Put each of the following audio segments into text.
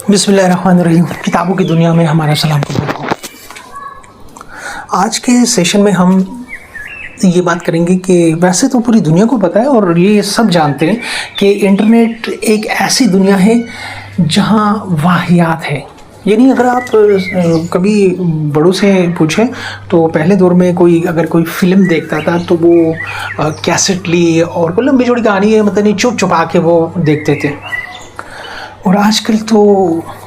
بسم اللہ الرحمن الرحیم. کتابوں کی دنیا میں ہمارا سلام قبول ہو. آج کے سیشن میں ہم یہ بات کریں گے کہ ویسے تو پوری دنیا کو پتہ ہے اور یہ سب جانتے ہیں کہ انٹرنیٹ ایک ایسی دنیا ہے جہاں واہیات ہے. یعنی اگر آپ کبھی بڑوں سے پوچھیں تو پہلے دور میں اگر کوئی فلم دیکھتا تھا تو وہ کیسٹ لی اور کوئی لمبی چوڑی کہانی ہے مطلب نہیں چھپ چھپا کے وہ دیکھتے تھے. اور آج کل تو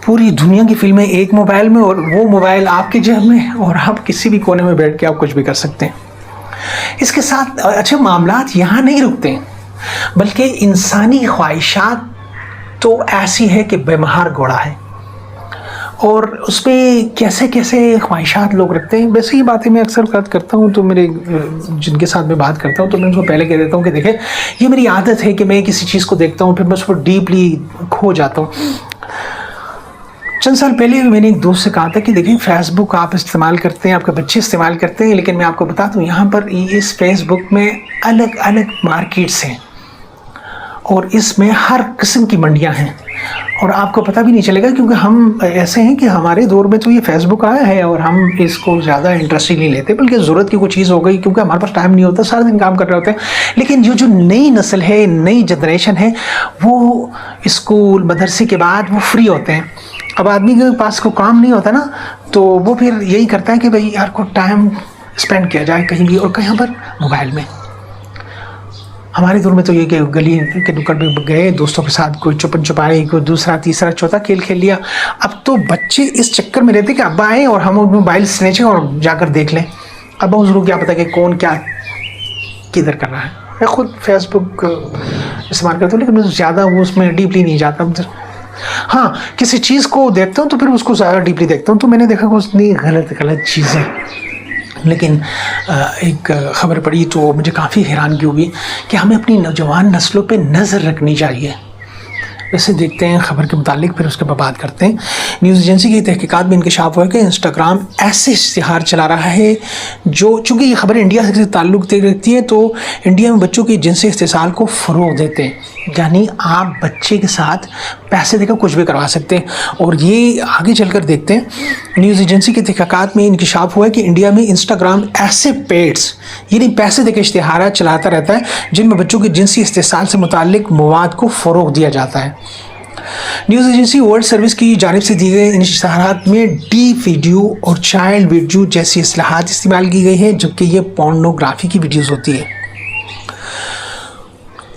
پوری دنیا کی فلمیں ایک موبائل میں اور وہ موبائل آپ کے جیب میں اور آپ کسی بھی کونے میں بیٹھ کے آپ کچھ بھی کر سکتے ہیں. اس کے ساتھ اچھے معاملات یہاں نہیں رکتے بلکہ انسانی خواہشات تو ایسی ہے کہ بے مہار گھوڑا ہے اور اس پہ کیسے کیسے خواہشات لوگ رکھتے ہیں. ویسے یہ باتیں میں اکثر بات کرتا ہوں تو میرے جن کے ساتھ میں بات کرتا ہوں تو میں ان کو پہلے کہہ دیتا ہوں کہ دیکھیں یہ میری عادت ہے کہ میں کسی چیز کو دیکھتا ہوں پھر میں اس پر ڈیپلی کھو جاتا ہوں. چند سال پہلے میں نے ایک دوست سے کہا تھا کہ دیکھیں فیس بک آپ استعمال کرتے ہیں, آپ کے بچے استعمال کرتے ہیں, لیکن میں آپ کو بتا دوں یہاں پر اس فیس بک میں الگ الگ مارکیٹس ہیں اور اس میں ہر قسم کی منڈیاں ہیں اور آپ کو پتہ بھی نہیں چلے گا کیونکہ ہم ایسے ہیں کہ ہمارے دور میں تو یہ فیس بک آیا ہے اور ہم اس کو زیادہ انٹرسٹ ہی نہیں لیتے بلکہ ضرورت کی کوئی چیز ہو گئی کیونکہ ہمارے پاس ٹائم نہیں ہوتا, سارے دن کام کر رہے ہوتے ہیں. لیکن یہ جو نئی نسل ہے, نئی جنریشن ہے, وہ اسکول مدرسے کے بعد وہ فری ہوتے ہیں. اب آدمی کے پاس کوئی کام نہیں ہوتا نا تو وہ پھر یہی کرتا ہے کہ بھائی یار کو ٹائم اسپینڈ کیا جائے کہیں بھی اور کہیں پر موبائل میں. ہمارے دور میں تو یہ کہ گلی کے نکڑ پہ گئے دوستوں کے ساتھ کوئی چھپن چھپائی کوئی دوسرا تیسرا چوتھا کھیل کھیل لیا. اب تو بچے اس چکر میں رہتے کہ ابا آئیں اور ہم موبائل سنیچیں اور جا کر دیکھ لیں. ابا حضور کو کیا پتا کہ کون کیا کدھر کر رہا ہے. میں خود فیس بک استعمال کرتا ہوں لیکن میں زیادہ وہ اس میں ڈیپلی نہیں جاتا. ہاں کسی چیز کو دیکھتا ہوں تو پھر اس کو زیادہ ڈیپلی دیکھتا ہوں تو میں نے دیکھا کہ اس نے غلط چیزیں. لیکن ایک خبر پڑی تو مجھے کافی حیرانگی ہوئی کہ ہمیں اپنی نوجوان نسلوں پہ نظر رکھنی چاہیے. ویسے دیکھتے ہیں خبر کے متعلق پھر اس کے بعد بات کرتے ہیں. نیوز ایجنسی کی تحقیقات میں انکشاف ہوا کہ انسٹاگرام ایسے اشتہار چلا رہا ہے جو چونکہ یہ خبر انڈیا سے تعلق رکھتی ہے تو انڈیا میں بچوں کے جنسی استحصال کو فروغ دیتے ہیں. یعنی آپ بچے کے ساتھ پیسے دے کر کچھ بھی کروا سکتے ہیں اور یہ آگے چل کر دیکھتے ہیں. نیوز ایجنسی کی تحقیقات میں انکشاف ہوا ہے کہ انڈیا میں انسٹاگرام ایسے پیڈس یعنی پیسے دے کے اشتہارات چلاتا رہتا ہے جن میں بچوں کے جنسی استحصال سے متعلق مواد کو فروغ دیا جاتا ہے. نیوز ایجنسی ورلڈ سروس کی جانب سے دی گئے ان اشتہارات میں ڈیپ ویڈیو اور چائلڈ ویڈیو جیسی اصطلاحات استعمال کی گئی ہے جبکہ یہ پورنوگرافی کی ویڈیوز ہوتی ہے.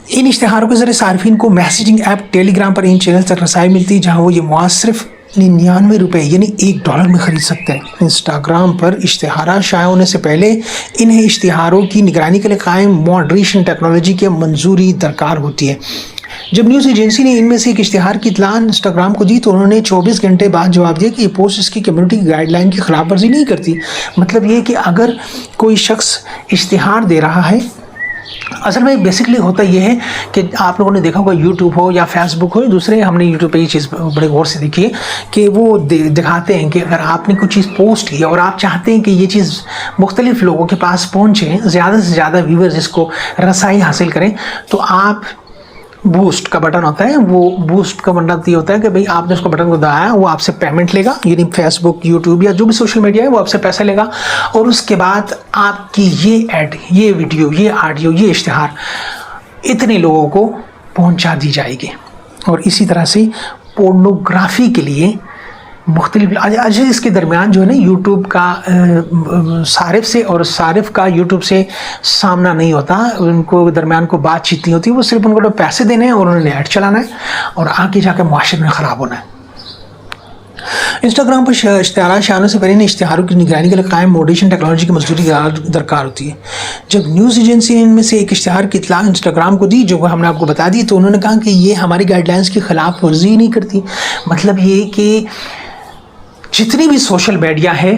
ان اشتہاروں کے ذریعے صارفین کو میسیجنگ ایپ ٹیلی گرام پر ان چینل تک رسائی ملتی ہے جہاں وہ یہ مواد صرف 99 روپے یعنی $1 میں خرید سکتے ہیں. انسٹاگرام پر اشتہارات شائع ہونے سے پہلے انہیں اشتہاروں کی نگرانی کے لیے قائم ماڈریشن ٹیکنالوجی کی منظوری درکار ہوتی ہے. جب نیوز ایجنسی نے ان میں سے ایک اشتہار کی اطلاع انسٹاگرام کو دی تو انہوں نے 24 گھنٹے بعد جواب دیا کہ یہ پوسٹ اس کی کمیونٹی کی گائیڈ لائن کی خلاف ورزی نہیں کرتی. مطلب یہ کہ اگر کوئی شخص اشتہار دے رہا ہے اصل میں بیسکلی ہوتا یہ ہے کہ آپ لوگوں نے دیکھا ہوگا یوٹیوب ہو یا فیس بک ہو دوسرے ہم نے یوٹیوب پہ یہ چیز بڑے غور سے دیکھی ہے کہ وہ دکھاتے ہیں کہ اگر آپ نے کوئی چیز پوسٹ کی اور آپ چاہتے ہیں کہ یہ چیز مختلف لوگوں کے پاس پہنچے زیادہ سے زیادہ ویورز اس کو رسائی حاصل کریں تو آپ بوسٹ کا بٹن ہوتا ہے وہ بوسٹ کا بٹن یہ ہوتا ہے کہ بھئی آپ نے اس کو بٹن کو دبایا وہ آپ سے پیمنٹ لے گا یعنی فیس بک یوٹیوب یا جو بھی سوشل میڈیا ہے وہ آپ سے پیسہ لے گا اور اس کے بعد آپ کی یہ ایڈ یہ ویڈیو یہ آڈیو یہ اشتہار اتنے لوگوں کو پہنچا دی جائے گی. اور اسی طرح سے پورنوگرافی کے لیے مختلف اس کے درمیان جو ہے نا یوٹیوب کا صارف سے اور صارف کا یوٹیوب سے سامنا نہیں ہوتا, ان کو درمیان کو بات چیت نہیں ہوتی, وہ صرف ان کو پیسے دینے ہیں اور انہوں نے ایڈ چلانا ہے اور آگے جا کے معاشرے میں خراب ہونا ہے. انسٹاگرام پر اشتہارات شائع سے پہلے اشتہاروں کی نگرانی کے لیے قائم ماڈریشن ٹیکنالوجی کی منظوری درکار ہوتی ہے. جب نیوز ایجنسی نے ان میں سے ایک اشتہار کی اطلاع انسٹاگرام کو دی جو ہم نے آپ کو بتا دی تو انہوں نے کہا کہ یہ ہماری گائیڈ لائنس کی خلاف ورزی نہیں کرتی. مطلب یہ کہ جتنی بھی سوشل میڈیا ہے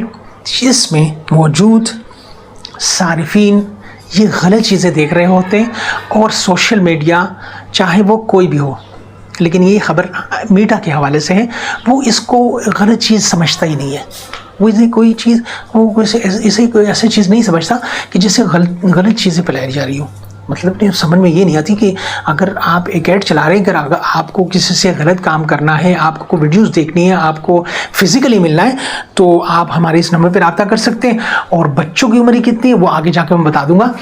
اس میں موجود صارفین یہ غلط چیزیں دیکھ رہے ہوتے ہیں اور سوشل میڈیا چاہے وہ کوئی بھی ہو لیکن یہ خبر میٹا کے حوالے سے ہے وہ اس کو غلط چیز سمجھتا ہی نہیں ہے. وہ اسے کوئی چیز وہ اسے کوئی ایسی چیز نہیں سمجھتا کہ جس سے غلط چیزیں پھیلائی جا رہی ہوں. مطلب سمجھ میں یہ نہیں آتی کہ اگر آپ ایک ایڈ چلا رہے ہیں، اگر آپ کو کسی سے غلط کام کرنا ہے، آپ کو ویڈیوز دیکھنی ہے، آپ کو فزیکلی ملنا ہے، تو آپ ہمارے اس نمبر پہ رابطہ کر سکتے ہیں. اور بچوں کی عمر کتنی ہے وہ آگے جا کے میں بتا دوں گا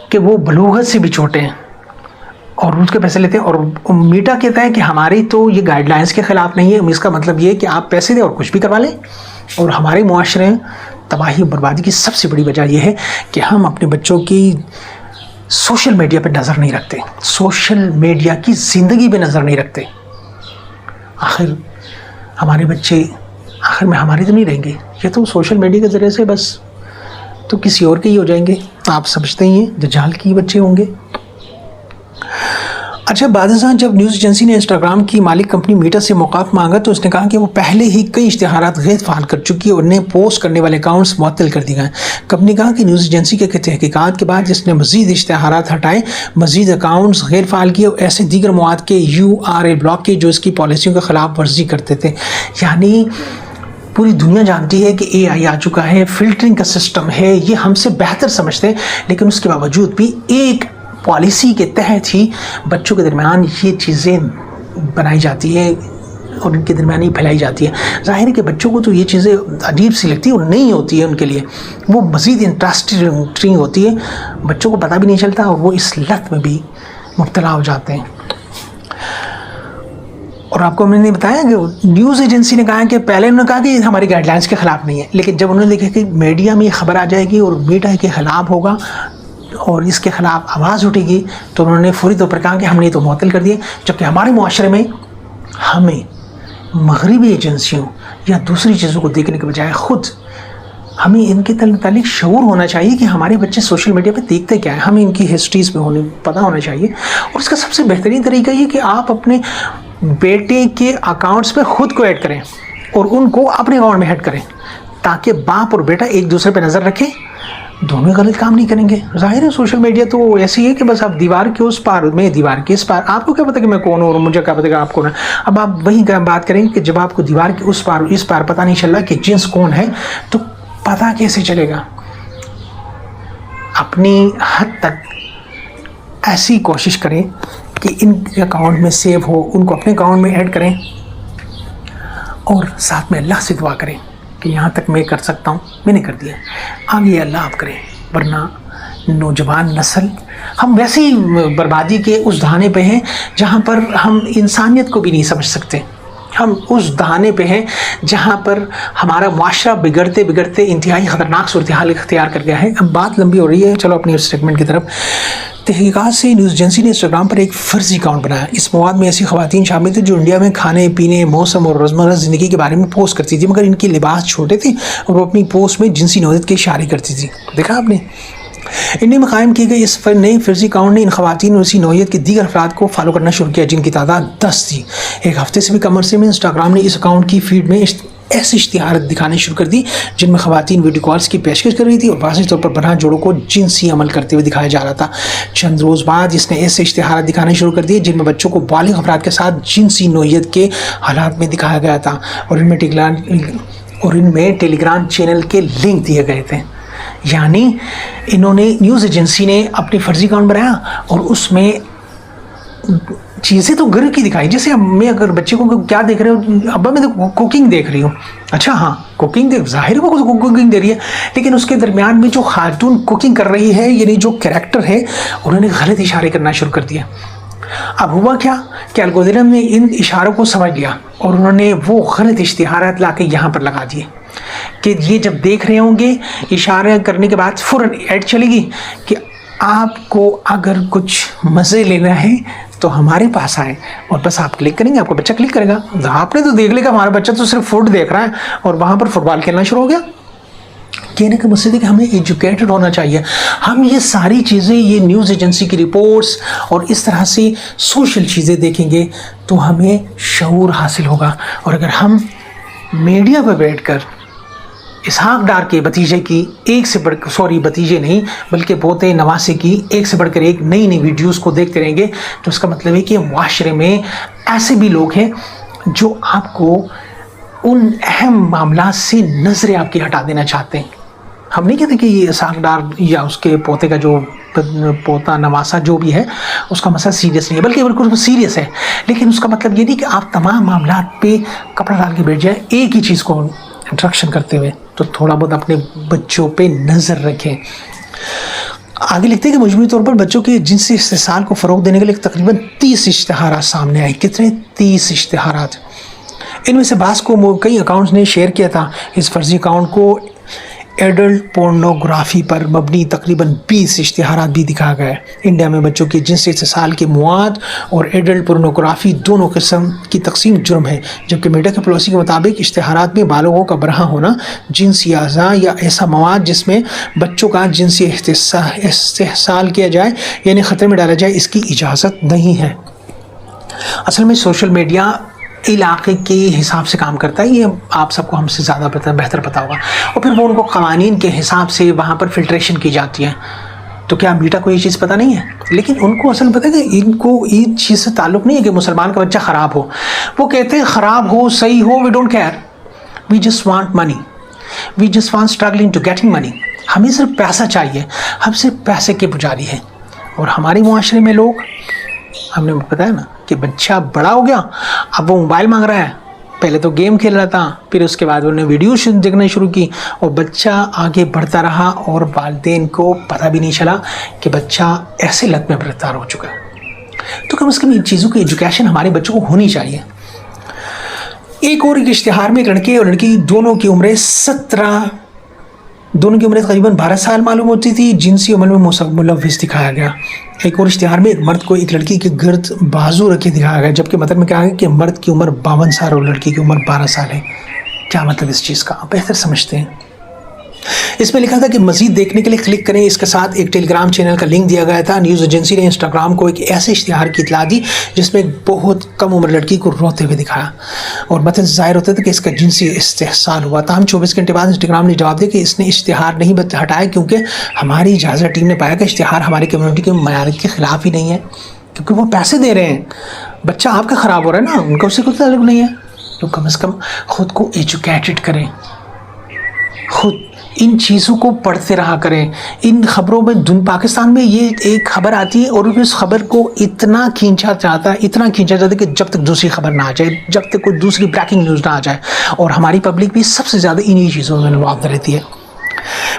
کہ وہ بلوغت سے بھی چھوٹے ہیں اور اس کے پیسے لیتے ہیں. اور میٹا کہتا ہے کہ ہماری تو یہ گائیڈ لائنس کے خلاف نہیں ہے. اس کا مطلب یہ ہے کہ آپ پیسے دیں اور کچھ بھی کروا لیں. اور ہمارے معاشرے میں تباہی و بربادی کی سب سے بڑی وجہ یہ ہے کہ ہم اپنے بچوں کی سوشل میڈیا پہ نظر نہیں رکھتے، سوشل میڈیا کی زندگی پہ نظر نہیں رکھتے. آخر ہمارے بچے آخر میں ہمارے تو نہیں رہیں گے، یہ تو سوشل میڈیا کے ذریعے سے بس تو کسی اور کے ہی ہو جائیں گے. آپ سمجھتے ہی ہیں دجال کی بچے ہوں گے. اچھا، بعد ازاں جب نیوز ایجنسی نے انسٹاگرام کی مالک کمپنی میٹا سے موقف مانگا تو اس نے کہا کہ وہ پہلے ہی کئی اشتہارات غیر فعال کر چکی ہے اور انہیں پوسٹ کرنے والے اکاؤنٹس معطل کر دیے گئے. کمپنی کہا کہ نیوز ایجنسی کے تحقیقات کے بعد جس نے مزید اشتہارات ہٹائے، مزید اکاؤنٹس غیر فعال کیے اور ایسے دیگر مواد کے URL بلاک کیے جو اس کی پالیسیوں کے خلاف ورزی کرتے تھے. یعنی پوری دنیا جانتی ہے کہ AI آ چکا ہے، فلٹرنگ کا سسٹم ہے، یہ ہم سے بہتر سمجھتے ہیں، لیکن اس کے باوجود بھی ایک پالیسی کے تحت ہی بچوں کے درمیان یہ چیزیں بنائی جاتی ہے اور ان کے درمیان ہی پھیلائی جاتی ہے. ظاہر ہے کہ بچوں کو تو یہ چیزیں عجیب سی لگتی ہے اور نہیں ہوتی ہے ان کے لیے، وہ مزید انٹرسٹنگ ہوتی ہے. بچوں کو پتہ بھی نہیں چلتا اور وہ اس لت میں بھی مبتلا ہو جاتے ہیں. اور آپ کو میں نے بتایا کہ نیوز ایجنسی نے کہا کہ پہلے انہوں نے کہا کہ یہ ہماری گائیڈ لائنس کے خلاف نہیں ہے، لیکن جب انہوں نے دیکھا کہ میڈیا میں یہ خبر آ جائے گی اور میڈیا کے خلاف ہوگا اور اس کے خلاف آواز اٹھے گی تو انہوں نے فوری طور پر کہا کہ ہم نے تو معطل کر دیے. جبکہ ہمارے معاشرے میں ہمیں مغربی ایجنسیوں یا دوسری چیزوں کو دیکھنے کے بجائے خود ہمیں ان کے متعلق شعور ہونا چاہیے کہ ہمارے بچے سوشل میڈیا پہ دیکھتے کیا ہیں. ہمیں ان کی ہسٹریز پہ پتہ ہونا چاہیے. اور اس کا سب سے بہترین طریقہ یہ کہ آپ اپنے بیٹے کے اکاؤنٹس پہ خود کو ایڈ کریں اور ان کو اپنے اکاؤنٹ میں ایڈ کریں تاکہ باپ اور بیٹا ایک دوسرے پہ نظر رکھیں، دونوں غلط کام نہیں کریں گے. ظاہر ہے سوشل میڈیا تو ایسی ہے کہ بس آپ دیوار کے اس پار میں دیوار کے اس پار، آپ کو کیا پتہ کہ میں کون ہوں اور مجھے کیا پتہ کہ آپ کون ہیں. اب آپ وہی بات کریں کہ جب آپ کو دیوار کے اس پار اس پار پتہ نہیں چل رہا کہ جنس کون ہے تو پتہ کیسے چلے گا. اپنی حد تک ایسی کوشش کریں کہ ان کے اکاؤنٹ میں سیو ہو، ان کو اپنے اکاؤنٹ میں ایڈ کریں اور ساتھ میں اللہ سے دعا کریں کہ یہاں تک میں کر سکتا ہوں میں نے کر دیا، آگے اللہ آپ کریں. ورنہ نوجوان نسل ہم ویسے ہی بربادی کے اس دہانے پہ ہیں جہاں پر ہم انسانیت کو بھی نہیں سمجھ سکتے. ہم اس دہانے پہ ہیں جہاں پر ہمارا معاشرہ بگڑتے بگڑتے انتہائی خطرناک صورتحال اختیار کر گیا ہے. اب بات لمبی ہو رہی ہے، چلو اپنی اس سیگمنٹ کی طرف. تحقیقات سے نیوز ایجنسی نے انسٹاگرام پر ایک فرضی اکاؤنٹ بنایا. اس مواد میں ایسی خواتین شامل تھیں جو انڈیا میں کھانے پینے، موسم اور روزمرہ زندگی کے بارے میں پوسٹ کرتی تھی، مگر ان کے لباس چھوٹے تھے اور وہ اپنی پوسٹ میں جنسی نوعیت کے اشارے کرتی تھی. دیکھا آپ نے؟ انڈیا میں قائم کی گئی اس نئے فرضی اکاؤنٹ نے ان خواتین اور اسی نوعیت کے دیگر افراد کو فالو کرنا شروع کیا جن کی تعداد 10 تھی. ایک ہفتے سے بھی کم عرصے میں انسٹاگرام نے اس اکاؤنٹ کی فیڈ میں ایسے اشتہارات دکھانے شروع کر دی جن میں خواتین ویڈیو کالز کی پیشکش کر رہی تھی اور واضح طور پر برہنہ جوڑوں کو جنسی عمل کرتے ہوئے دکھایا جا رہا تھا. چند روز بعد اس نے ایسے اشتہارات دکھانے شروع کر دیے جن میں بچوں کو بالغ افراد کے ساتھ جنسی نوعیت کے حالات میں دکھایا گیا تھا اور ان میں ٹیلی گرام چینل کے لنک دیے گئے تھے. یعنی انہوں نے نیوز ایجنسی نے اپنی فرضی اکاؤنٹ بنایا اور اس میں چیزیں تو گھر کی دکھائی. جیسے میں اگر بچے کو کیا دیکھ رہے ہوں، ابا میں تو کوکنگ دیکھ رہی ہوں. اچھا ہاں کوکنگ ظاہر وہ کوکنگ دے رہی ہے، لیکن اس کے درمیان میں جو خاتون کوکنگ کر رہی ہے یعنی جو کریکٹر ہے انہوں نے غلط اشارے کرنا شروع کر دیا. اب ہوا کیا کہ الگورتھم نے ان اشاروں کو سمجھ لیا اور انہوں نے وہ غلط اشتہارات لا کے یہاں پر لگا دیے کہ یہ جب دیکھ رہے ہوں گے اشارے کرنے کے بعد فوراً ایڈ چلے گی کہ آپ کو اگر کچھ مزے لینا ہے تو ہمارے پاس آئے، اور بس آپ کلک کریں گے، آپ کا بچہ کلک کرے گا. آپ نے تو دیکھ لیا کہ ہمارا بچہ تو صرف فوڈ دیکھ رہا ہے اور وہاں پر فٹ بال کھیلنا شروع ہو گیا. کہنے کا مقصد ہے کہ ہمیں ایجوکیٹڈ ہونا چاہیے. ہم یہ ساری چیزیں، یہ نیوز ایجنسی کی رپورٹس اور اس طرح سے سوشل چیزیں دیکھیں گے تو ہمیں شعور حاصل ہوگا. اور اگر ہم میڈیا پہ بیٹھ کر اسحاق ڈار کے بھتیجے کی بھتیجے نہیں بلکہ پوتے نواسے کی ایک سے بڑھ کر ایک نئی نئی ویڈیوز کو دیکھتے رہیں گے تو اس کا مطلب ہے کہ معاشرے میں ایسے بھی لوگ ہیں جو آپ کو ان اہم معاملات سے نظریں آپ کی ہٹا دینا چاہتے ہیں. ہم نہیں کہتے کہ یہ ساکھدار یا اس کے پوتے کا جو پوتا نواسا جو بھی ہے اس کا مسئلہ سیریس نہیں ہے، بلکہ بالکل سیریس ہے، لیکن اس کا مطلب یہ نہیں کہ آپ تمام معاملات پہ کپڑا ڈال کے بیٹھ جائیں ایک ہی چیز کو انٹریکشن کرتے ہوئے. تو تھوڑا بہت اپنے بچوں پہ نظر رکھیں. آگے لکھتے ہیں کہ مجموعی طور پر بچوں کے جنسی استحصال کو فروغ دینے کے لیے تقریباً 30 اشتہارات سامنے آئے. کتنے؟ 30 اشتہارات. ان میں سے بعض کو کئی اکاؤنٹس نے شیئر کیا تھا. اس فرضی اکاؤنٹ کو ایڈلٹ پورنوگرافی پر مبنی تقریباً 20 اشتہارات بھی دکھا گئے. انڈیا میں بچوں کے جنسی استحصال کے مواد اور ایڈلٹ پورنوگرافی دونوں قسم کی تقسیم جرم ہے، جبکہ میڈیا کی پالیسی کے مطابق اشتہارات میں بالغوں کا برہنہ ہونا، جنسی اعضاء یا ایسا مواد جس میں بچوں کا جنسی استحصال کیا جائے یعنی خطرے میں ڈالا جائے، اس کی اجازت نہیں ہے. اصل میں سوشل میڈیا علاقے کے حساب سے کام کرتا ہے، یہ آپ سب کو ہم سے زیادہ بہتر پتا ہوگا، اور پھر وہ ان کو قوانین کے حساب سے وہاں پر فلٹریشن کی جاتی ہے. تو کیا میڈیا کو یہ چیز پتہ نہیں ہے؟ لیکن ان کو اصل پتہ ہے کہ ان کو یہ چیز سے تعلق نہیں ہے کہ مسلمان کا بچہ خراب ہو. وہ کہتے ہیں خراب ہو صحیح ہو، we don't care, we just want money, we just want struggling to getting money. ہمیں صرف پیسہ چاہیے، ہم صرف پیسے کے پجاری ہیں. اور ہمارے معاشرے میں لوگ، ہم نے بتایا نا کہ بچہ بڑا ہو گیا، اب وہ موبائل مانگ رہا ہے. پہلے تو گیم کھیل رہا تھا، پھر اس کے بعد انہوں نے ویڈیو دیکھنا شروع کی، اور بچہ آگے بڑھتا رہا اور والدین کو پتہ بھی نہیں چلا کہ بچہ ایسے لت میں گرفتار ہو چکا ہے. تو کم از کم ان چیزوں کی ایجوکیشن ہمارے بچوں کو ہونی چاہیے. ایک اشتہار میں ایک لڑکے اور لڑکی دونوں کی عمریں تقریباً 12 سال معلوم ہوتی تھی. جنسی عمل میں ملوث دکھایا گیا. ایک اور اشتہار میں ایک مرد کو ایک لڑکی کے گرد بازو رکھے دکھایا گیا، جبکہ مطلب میں کہا گیا کہ مرد کی عمر 52 سال اور لڑکی کی عمر 12 سال ہے. کیا مطلب اس چیز کا؟ آپ بہتر سمجھتے ہیں. اس میں لکھا تھا کہ مزید دیکھنے کے لیے کلک کریں. اس کے ساتھ ایک ٹیلی گرام چینل کا لنک دیا گیا تھا. نیوز ایجنسی نے انسٹاگرام کو ایک ایسے اشتہار کی اطلاع دی جس میں ایک بہت کم عمر لڑکی کو روتے ہوئے دکھایا، اور مطلب ظاہر ہوتا تھا کہ اس کا جنسی استحصال ہوا. تاہم 24 گھنٹے بعد انسٹاگرام نے جواب دیا کہ اس نے اشتہار نہیں ہٹایا، کیونکہ ہماری جائزہ ٹیم نے پایا کہ اشتہار ہماری کمیونٹی کے معیارات کے خلاف ہی نہیں ہے، کیونکہ وہ پیسے دے رہے ہیں. بچہ آپ کا خراب ہو رہا ہے نا، ان کا اس سے کوئی تعلق نہیں ہے. تو کم از کم خود کو ایجوکیٹڈ کریں، خود ان چیزوں کو پڑھتے رہا کریں. ان خبروں میں پاکستان میں یہ ایک خبر آتی ہے اور اس خبر کو اتنا کھینچا جاتا ہے کہ جب تک دوسری خبر نہ آ جائے، جب تک کوئی دوسری بریکنگ نیوز نہ آ جائے. اور ہماری پبلک بھی سب سے زیادہ انہی چیزوں میں انوالو رہتی ہے.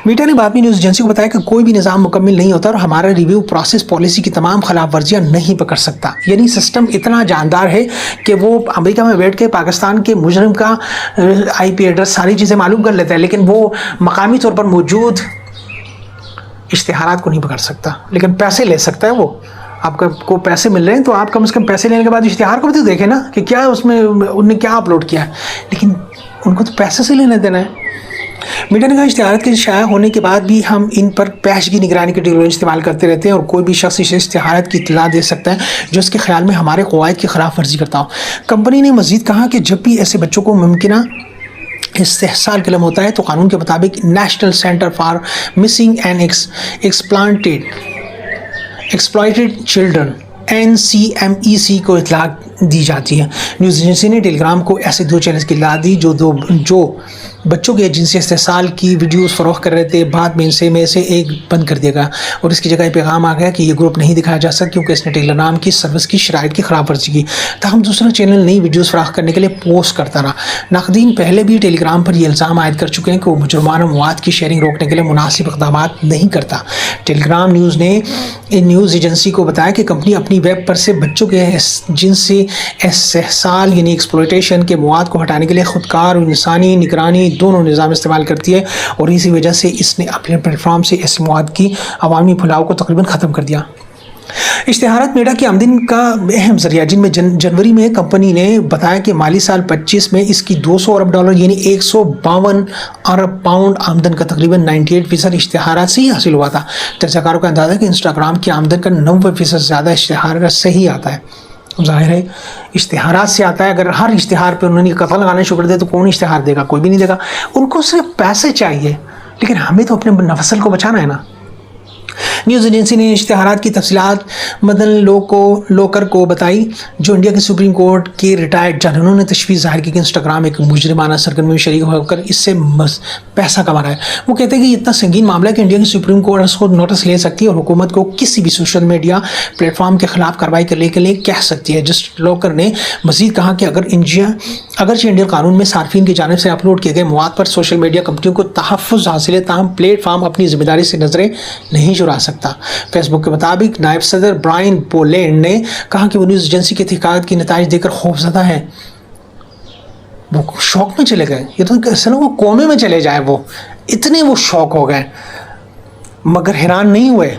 میڈیا نے بعد میں نیوز ایجنسی کو بتایا کہ کوئی بھی نظام مکمل نہیں ہوتا اور ہمارا ریویو پروسیس پالیسی کی تمام خلاف ورزیاں نہیں پکڑ سکتا. یعنی سسٹم اتنا جاندار ہے کہ وہ امریکہ میں بیٹھ کے پاکستان کے مجرم کا IP ایڈریس ساری چیزیں معلوم کر لیتا ہے، لیکن وہ مقامی طور پر موجود اشتہارات کو نہیں پکڑ سکتا. لیکن پیسے لے سکتا ہے. وہ آپ کو پیسے مل رہے ہیں تو آپ کم از کم پیسے لینے کے بعد اشتہار کو بھی تو دیکھیں نا کہ کیا اس میں انہوں نے کیا اپلوڈ کیا ہے. لیکن ان کو تو پیسے سے لینا دینا ہے. میڈیا نے کہا اشتہارات کے شائع ہونے کے بعد بھی ہم ان پر پیشگی نگرانی کی ٹیکنالوجی استعمال کرتے رہتے ہیں، اور کوئی بھی شخص اس اشتہارات کی اطلاع دے سکتا ہے جو اس کے خیال میں ہمارے قواعد کی خلاف ورزی کرتا ہو. کمپنی نے مزید کہا کہ جب بھی ایسے بچوں کو ممکنہ استحصال کا علم ہوتا ہے تو قانون کے مطابق national centre for missing and exploited children NCMEC کو اطلاع دی جاتی ہے. نیوز ایجنسی نے ٹیلی گرام کو ایسے 2 چینلز کی اطلاع دی جو بچوں کے جنسی استحصال کی ویڈیوز فروخت کر رہے تھے. بعد میں ان سے ایک بند کر دیا گیا اور اس کی جگہ پیغام آ گیا کہ یہ گروپ نہیں دکھایا جا سکتا کیونکہ اس نے ٹیلی گرام کی سروس کی شرائط کی خلاف ورزی کی. تاہم دوسرا چینل نئی ویڈیوز فراہم کرنے کے لیے پوسٹ کرتا رہا. ناقدین پہلے بھی ٹیلی گرام پر یہ الزام عائد کر چکے ہیں کہ وہ مجرمانہ مواد کی شیئرنگ روکنے کے لیے مناسب اقدامات نہیں کرتا. ٹیلی گرام نیوز نے نیوز ایجنسی کو بتایا کہ کمپنی اپنی ویب پر سے بچوں کے جنسی استحصال یعنی ایکسپلوئٹیشن کے مواد کو ہٹانے کے لیے خودکار اور انسانی نگرانی دونوں نظام استعمال کرتی ہے، اور اسی وجہ سے اس نے اپنے پلیٹ فارم سے ایسے مواد کی عوامی پھیلاؤ کو تقریباً ختم کر دیا. اشتہارات میڈیا کی آمدنی کا اہم ذریعہ، جن میں جنوری میں کمپنی نے بتایا کہ مالی سال 25 میں اس کی $200 ارب یعنی 152 ارب پاؤنڈ آمدن کا تقریباً 98% اشتہارات سے ہی حاصل ہوا تھا. تجزیہ کاروں کا اندازہ ہے کہ انسٹاگرام کی آمدن کا 90% زیادہ اشتہارات سے ہی آتا ہے. ظاہر ہے اشتہارات سے آتا ہے. اگر ہر اشتہار پہ انہوں نے قتل لگانے شروع کر دیا تو کون اشتہار دے گا؟ کوئی بھی نہیں دے گا. ان کو صرف پیسے چاہیے، لیکن ہمیں تو اپنے نفسل کو بچانا ہے نا. نیوز ایجنسی نے اشتہارات کی تفصیلات مدن لوکر کو بتائی، جو انڈیا کے سپریم کورٹ کے ریٹائرڈ جج، انہوں نے تشویش ظاہر کی کہ انسٹاگرام ایک مجرمانہ سرگرمی میں شریک ہو کر اس سے پیسہ کما رہا ہے۔ وہ کہتے ہیں کہ یہ اتنا سنگین معاملہ ہے کہ انڈیا کی سپریم کورٹ اس کو نوٹس لے سکتی ہے اور حکومت کو کسی بھی سوشل میڈیا پلیٹ فارم کے خلاف کارروائی کرنے کے لیے کہہ سکتی ہے۔ جسٹس لوکر نے مزید کہا کہ اگرچہ انڈین قانون میں صارفین کی جانب سے اپلوڈ کیے گئے مواد پر سوشل میڈیا کمپنیوں کو تحفظ حاصل ہے، تاہم پلیٹ فارم اپنی ذمہ داری سے نظریں نہیں چرا سکتا۔ فیس بک کے مطابق نائب صدر برائن بولینڈ نے کہا کہ وہ نیوز ایجنسی کے تحقیقات کی نتائج دیکھ کر خوفزدہ ہیں۔ وہ شوق میں چلے گئے، یہ تو ایسا نہ وہ کومے میں چلے جائے، وہ اتنے وہ شوق ہو گئے، مگر حیران نہیں ہوئے۔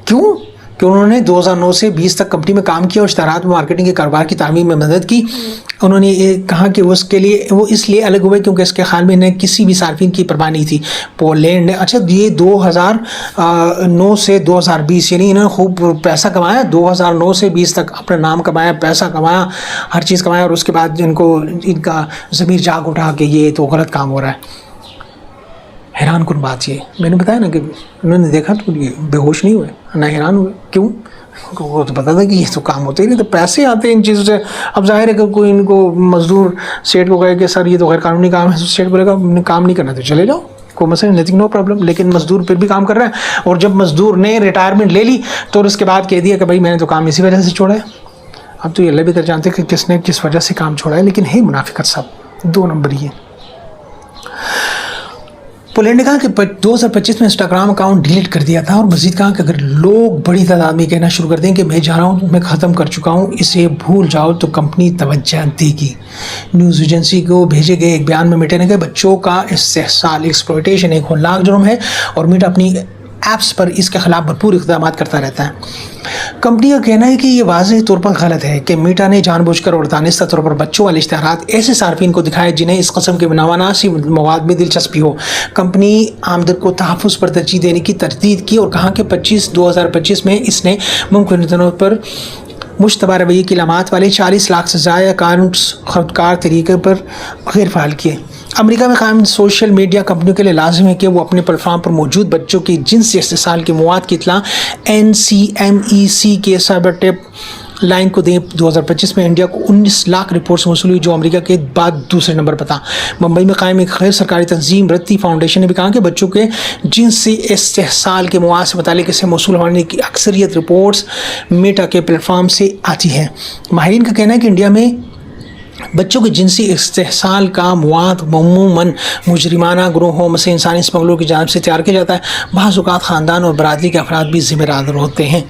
کیوں؟ کہ انہوں نے 2009 سے 20 تک کمپنی میں کام کیا اور اشتہارات میں مارکیٹنگ کے کاروبار کی تعمیر میں مدد کی۔ انہوں نے یہ کہا کہ وہ اس لیے الگ ہوئے کیونکہ اس کے خیال میں انہیں کسی بھی صارفین کی پرواہ نہیں تھی۔ پولینڈ نے یہ 2009 سے 2020 یعنی انہوں نے خوب پیسہ کمایا، 2009 سے 20 تک اپنا نام کمایا، پیسہ کمایا، ہر چیز کمایا، اور اس کے بعد ان کا ضمیر جاگ اٹھا کہ یہ تو غلط کام ہو رہا ہے۔ حیران کن بات یہ، میں نے بتایا نا کہ انہوں نے دیکھا تو یہ بے ہوش نہیں ہوئے، نہ حیران ہوئے۔ کیوں؟ وہ تو پتا تھا کہ یہ تو کام ہوتے ہی نہیں، تو پیسے آتے ہیں ان چیزوں سے۔ اب ظاہر ہے کہ کوئی ان کو مزدور سیٹ کو کہے کہ سر یہ تو غیر قانونی کام ہے، سیٹ بولے گا کام نہیں کرنا تو چلے جاؤ، کوئی مسئلہ نہیں، نو پرابلم۔ لیکن مزدور پھر بھی کام کر رہا ہے، اور جب مزدور نے ریٹائرمنٹ لے لی تو اس کے بعد کہہ دیا کہ بھائی میں نے تو کام اسی وجہ سے چھوڑا ہے۔ اب تو یہ اللہ بہتر جانتے کہ کس نے کس وجہ سے کام چھوڑا ہے، لیکن ہے منافقت سب 2 نمبر ہی ہے۔ پولینڈ نے کہا کہ 2025 میں انسٹاگرام اکاؤنٹ ڈیلیٹ کر دیا تھا، اور مزید کہا کہ اگر لوگ بڑی تعداد میں کہنا شروع کر دیں کہ میں جا رہا ہوں، میں ختم کر چکا ہوں، اسے بھول جاؤ، تو کمپنی توجہ دے گی۔ نیوز ایجنسی کو بھیجے گئے ایک بیان میں میٹا نے کہا بچوں کا استحصال ایکسپلوئٹیشن ایک ہولناک جرم ہے، اور میٹا اپنی ایپس پر اس کے خلاف بھرپور اقدامات کرتا رہتا ہے۔ کمپنی کا کہنا ہے کہ یہ واضح طور پر غلط ہے کہ میٹا نے جان بوجھ کر اور دانستہ طور پر بچوں والے اشتہارات ایسے صارفین کو دکھائے جنہیں اس قسم کے نامناسب مواد میں دلچسپی ہو۔ کمپنی آمدن کو تحفظ پر ترجیح دینے کی تردید کی اور کہا کہ 2025 میں اس نے ممکنہ طور پر مشتبہ رویے کی علامات والے 40 لاکھ سے زائد اکاؤنٹس خودکار طریقے پر غیر فعال کیے۔ امریکہ میں قائم سوشل میڈیا کمپنیوں کے لیے لازم ہے کہ وہ اپنے پلیٹ فارم پر موجود بچوں کی جنسی استحصال کے مواد کی اطلاع NCMEC کے سائبر ٹیپ لائن کو دیں۔ 2025 میں انڈیا کو 19 لاکھ رپورٹس موصول ہوئی، جو امریکہ کے بعد دوسرے نمبر پر تھا۔ ممبئی میں قائم ایک غیر سرکاری تنظیم رتی فاؤنڈیشن نے بھی کہا کہ بچوں کے جنسی استحصال کے مواد سے متعلق اسے موصول ہونے کی اکثریت رپورٹس میٹا کے پلیٹ فارم سے آتی ہے۔ ماہرین کا کہنا ہے کہ انڈیا میں بچوں کے جنسی استحصال کا مواد عموماً مجرمانہ گروہوں میں سے انسانی اسمگلروں کی جانب سے تیار کیا جاتا ہے۔ بعض اوقات خاندان اور برادری کے افراد بھی ذمہ دار ہوتے ہیں۔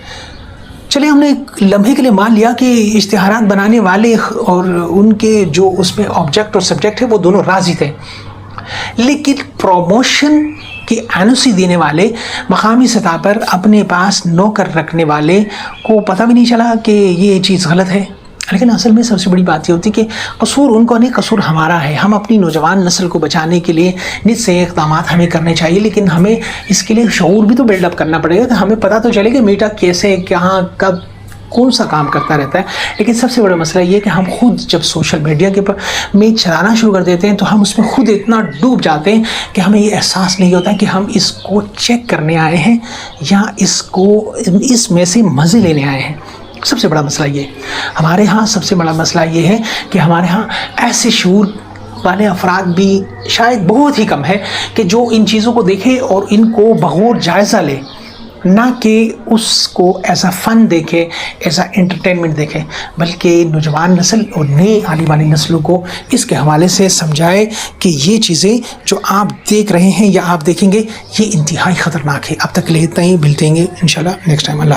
چلیے، ہم نے ایک لمحے کے لیے مان لیا کہ اشتہارات بنانے والے اور ان کے جو اس میں آبجیکٹ اور سبجیکٹ ہے وہ دونوں راضی تھے، لیکن پروموشن کے NOC دینے والے مقامی سطح پر اپنے پاس نوکر رکھنے والے کو پتہ بھی نہیں چلا کہ یہ چیز غلط ہے۔ لیکن اصل میں سب سے بڑی بات یہ ہوتی ہے کہ قصور ان کو نہیں، قصور ہمارا ہے۔ ہم اپنی نوجوان نسل کو بچانے کے لیے نت سے اقدامات ہمیں کرنے چاہیے، لیکن ہمیں اس کے لیے شعور بھی تو بلڈ اپ کرنا پڑے گا کہ ہمیں پتہ تو چلے کہ میٹا کیسے، کہاں، کب، کون سا کام کرتا رہتا ہے۔ لیکن سب سے بڑا مسئلہ یہ کہ ہم خود جب سوشل میڈیا کے میں چلانا شروع کر دیتے ہیں تو ہم اس میں خود اتنا ڈوب جاتے ہیں کہ ہمیں یہ احساس نہیں ہوتا کہ ہم اس کو چیک کرنے آئے ہیں یا اس میں سے مزے لینے آئے ہیں۔ سب سے بڑا مسئلہ یہ ہمارے ہاں سب سے بڑا مسئلہ یہ ہے کہ ہمارے ہاں ایسے شعور والے افراد بھی شاید بہت ہی کم ہے کہ جو ان چیزوں کو دیکھے اور ان کو بغور جائزہ لے، نہ کہ اس کو ایز اے فن دیکھے، ایز اے انٹرٹینمنٹ دیکھے، بلکہ نوجوان نسل اور نئے آنے والی نسلوں کو اس کے حوالے سے سمجھائے کہ یہ چیزیں جو آپ دیکھ رہے ہیں یا آپ دیکھیں گے یہ انتہائی خطرناک ہے۔ اب تک کے لیے اتنا ہی، ملتے ہیں انشاءاللہ نیکسٹ ٹائم۔ اللہ